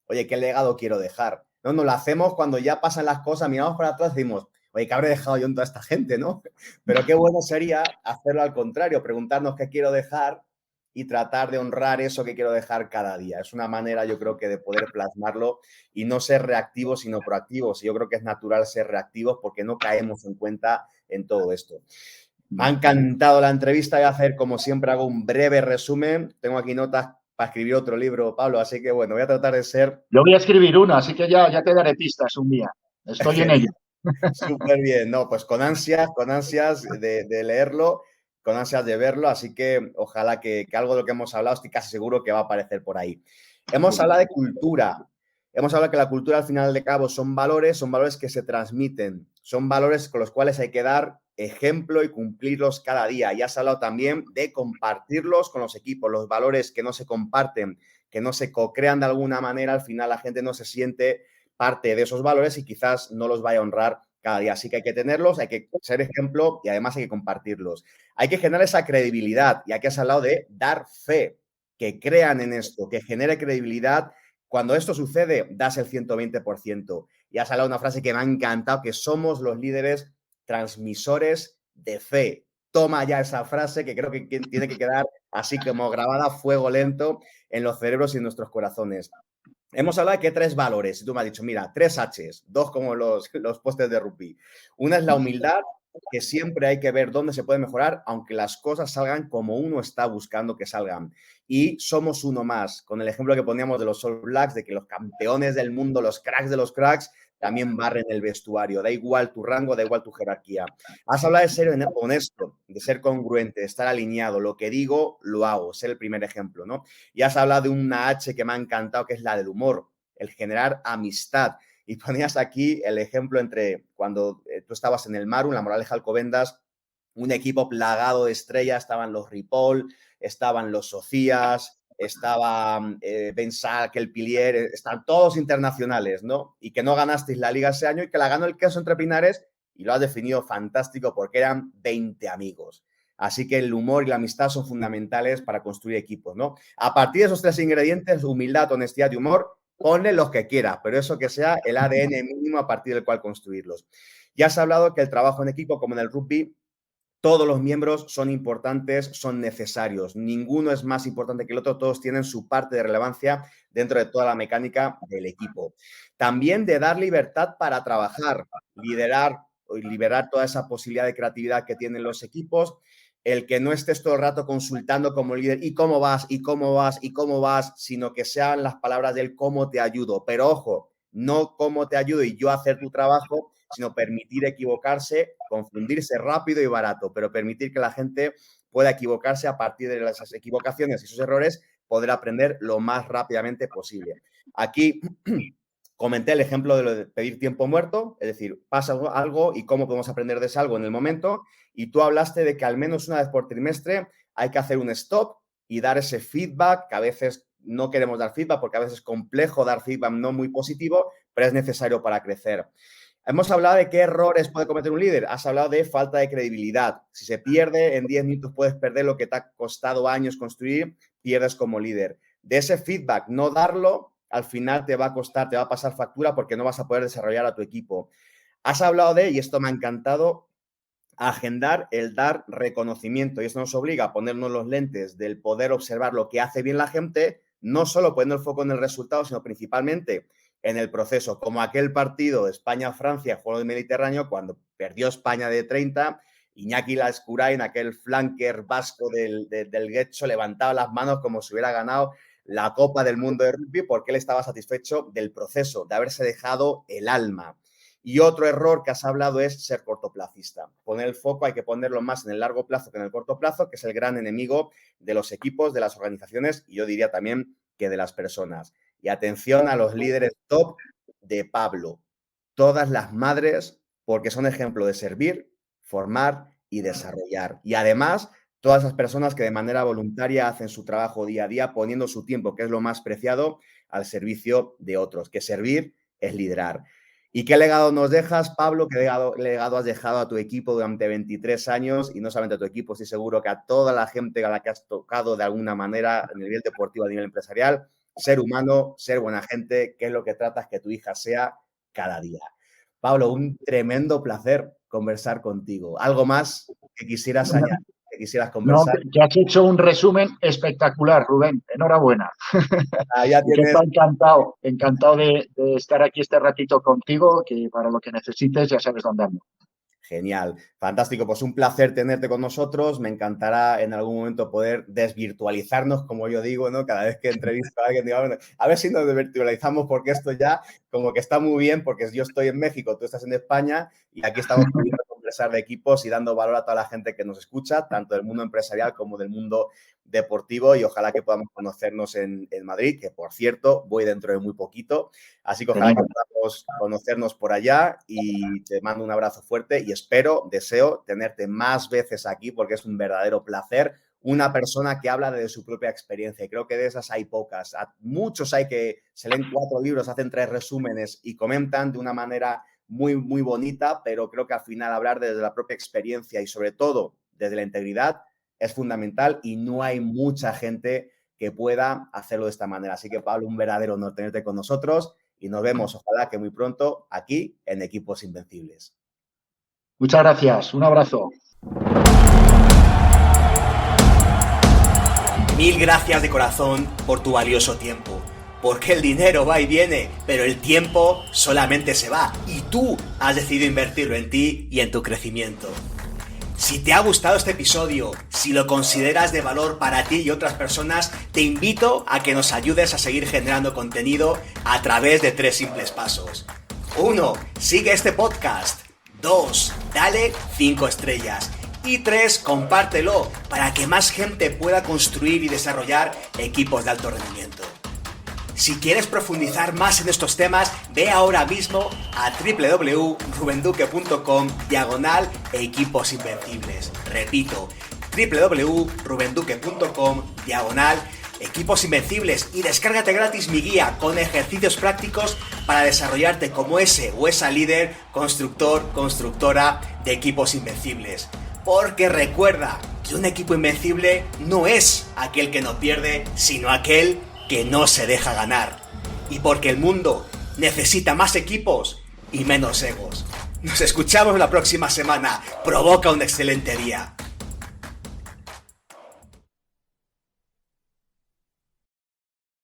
oye, ¿qué legado quiero dejar? No, nos la hacemos cuando ya pasan las cosas, miramos para atrás y decimos, oye, ¿qué habré dejado yo en toda esta gente, no? Pero qué bueno sería hacerlo al contrario, preguntarnos qué quiero dejar y tratar de honrar eso que quiero dejar cada día. Es una manera, yo creo, que de poder plasmarlo y no ser reactivos, sino proactivos. Y yo creo que es natural ser reactivos porque no caemos en cuenta en todo esto. Me ha encantado la entrevista. Voy a hacer, como siempre, hago un breve resumen. Tengo aquí notas para escribir otro libro, Pablo, así que bueno, voy a tratar de ser... Yo voy a escribir uno, así que ya te daré pistas un día. Estoy en ello. Súper bien, no, pues con ansias de leerlo, con ansias de verlo, así que ojalá que algo de lo que hemos hablado, estoy casi seguro que va a aparecer por ahí. Hemos hablado de cultura, hemos hablado que la cultura al final de cabo son valores que se transmiten, son valores con los cuales hay que dar ejemplo y cumplirlos cada día. Y has hablado también de compartirlos con los equipos, los valores que no se comparten, que no se co-crean de alguna manera, al final la gente no se siente parte de esos valores y quizás no los vaya a honrar cada día. Así que hay que tenerlos, hay que ser ejemplo y además hay que compartirlos. Hay que generar esa credibilidad. Y aquí has hablado de dar fe, que crean en esto, que genere credibilidad. Cuando esto sucede, das el 120%. Y has hablado una frase que me ha encantado, que somos los líderes transmisores de fe. Toma ya esa frase que creo que tiene que quedar así como grabada a fuego lento en los cerebros y en nuestros corazones. Hemos hablado de que 3 valores. Y tú me has dicho, mira, 3 Hs, 2 como los postes de rugby. Una es la humildad, que siempre hay que ver dónde se puede mejorar, aunque las cosas salgan como uno está buscando que salgan. Y somos uno más, con el ejemplo que poníamos de los All Blacks, de que los campeones del mundo, los cracks de los cracks, también barren el vestuario. Da igual tu rango, da igual tu jerarquía. Has hablado de ser honesto, de ser congruente, de estar alineado. Lo que digo, lo hago. Ser el primer ejemplo, ¿no? Y has hablado de una H que me ha encantado, que es la del humor, el generar amistad. Y ponías aquí el ejemplo entre cuando tú estabas en el Maru, en la Moraleja Alcobendas, un equipo plagado de estrellas, estaban los Ripoll, estaban los Sofías, estaba Ben Sack, el Pilier, están todos internacionales, ¿no? Y que no ganasteis la liga ese año y que la ganó el Queso entre Pinares y lo has definido fantástico porque eran 20 amigos. Así que el humor y la amistad son fundamentales para construir equipos, ¿no? A partir de esos 3 ingredientes, humildad, honestidad y humor, ponle los que quieras, pero eso que sea el ADN mínimo a partir del cual construirlos. Ya has hablado que el trabajo en equipo, como en el rugby, todos los miembros son importantes, son necesarios. Ninguno es más importante que el otro, todos tienen su parte de relevancia dentro de toda la mecánica del equipo. También de dar libertad para trabajar, liderar y liberar toda esa posibilidad de creatividad que tienen los equipos. El que no estés todo el rato consultando como líder y cómo vas, y cómo vas, y cómo vas, sino que sean las palabras del cómo te ayudo. Pero ojo, no cómo te ayudo y yo a hacer tu trabajo, sino permitir equivocarse, confundirse rápido y barato, pero permitir que la gente pueda equivocarse a partir de esas equivocaciones y sus errores, poder aprender lo más rápidamente posible. Aquí comenté el ejemplo de lo de pedir tiempo muerto, es decir, pasa algo y cómo podemos aprender de ese algo en el momento, y tú hablaste de que al menos una vez por trimestre hay que hacer un stop y dar ese feedback, que a veces no queremos dar feedback porque a veces es complejo dar feedback no muy positivo, pero es necesario para crecer. Hemos hablado de qué errores puede cometer un líder. Has hablado de falta de credibilidad. Si se pierde, en 10 minutos puedes perder lo que te ha costado años construir, pierdes como líder. De ese feedback, no darlo, al final te va a costar, te va a pasar factura porque no vas a poder desarrollar a tu equipo. Has hablado de, y esto me ha encantado, agendar el dar reconocimiento. Y esto nos obliga a ponernos los lentes del poder observar lo que hace bien la gente, no solo poniendo el foco en el resultado, sino principalmente en el proceso, como aquel partido de España-Francia, Juego del Mediterráneo, cuando perdió España de 30, Iñaki Lascurain, aquel flanker vasco del Getxo, levantaba las manos como si hubiera ganado la Copa del Mundo de Rugby, porque él estaba satisfecho del proceso, de haberse dejado el alma. Y otro error que has hablado es ser cortoplacista. Poner el foco hay que ponerlo más en el largo plazo que en el corto plazo, que es el gran enemigo de los equipos, de las organizaciones y yo diría también que de las personas. Y atención a los líderes top de Pablo. Todas las madres, porque son ejemplo de servir, formar y desarrollar. Y además, todas esas personas que de manera voluntaria hacen su trabajo día a día, poniendo su tiempo, que es lo más preciado, al servicio de otros. Que servir es liderar. ¿Y qué legado nos dejas, Pablo? ¿Qué legado has dejado a tu equipo durante 23 años? Y no solamente a tu equipo, estoy seguro que a toda la gente a la que has tocado de alguna manera a nivel deportivo, a nivel empresarial, ser humano, ser buena gente, que es lo que tratas que tu hija sea cada día. Pablo, un tremendo placer conversar contigo. ¿Algo más que quisieras añadir, que quisieras conversar? No, que has hecho un resumen espectacular, Rubén. Enhorabuena. Ya tienes... Encantado de estar aquí este ratito contigo, que para lo que necesites ya sabes dónde ando. Genial, fantástico, pues un placer tenerte con nosotros, me encantará en algún momento poder desvirtualizarnos, como yo digo, ¿no? Cada vez que entrevisto a alguien digo, bueno, a ver si nos desvirtualizamos porque esto ya como que está muy bien, porque yo estoy en México, tú estás en España y aquí estamos pudiendo conversar de equipos y dando valor a toda la gente que nos escucha, tanto del mundo empresarial como del mundo deportivo y ojalá que podamos conocernos en Madrid, que por cierto voy dentro de muy poquito, así que ojalá que podamos conocernos por allá y te mando un abrazo fuerte y deseo tenerte más veces aquí porque es un verdadero placer, una persona que habla de su propia experiencia y creo que de esas hay pocas, muchos hay que se leen 4 libros, hacen 3 resúmenes y comentan de una manera muy, muy bonita, pero creo que al final hablar desde la propia experiencia y sobre todo desde la integridad es fundamental y no hay mucha gente que pueda hacerlo de esta manera. Así que, Pablo, un verdadero honor tenerte con nosotros y nos vemos, ojalá que muy pronto, aquí en Equipos Invencibles. Muchas gracias. Un abrazo. Mil gracias de corazón por tu valioso tiempo. Porque el dinero va y viene, pero el tiempo solamente se va y tú has decidido invertirlo en ti y en tu crecimiento. Si te ha gustado este episodio, si lo consideras de valor para ti y otras personas, te invito a que nos ayudes a seguir generando contenido a través de 3 simples pasos. 1. Sigue este podcast. 2. Dale 5 estrellas. Y 3. Compártelo para que más gente pueda construir y desarrollar equipos de alto rendimiento. Si quieres profundizar más en estos temas, ve ahora mismo a www.rubenduque.com/equipos invencibles. Repito, www.rubenduque.com/equipos invencibles y descárgate gratis mi guía con ejercicios prácticos para desarrollarte como ese o esa líder, constructora de equipos invencibles. Porque recuerda que un equipo invencible no es aquel que no pierde, sino aquel que no se deja ganar. Y porque el mundo necesita más equipos y menos egos. Nos escuchamos la próxima semana. Provoca un excelente día.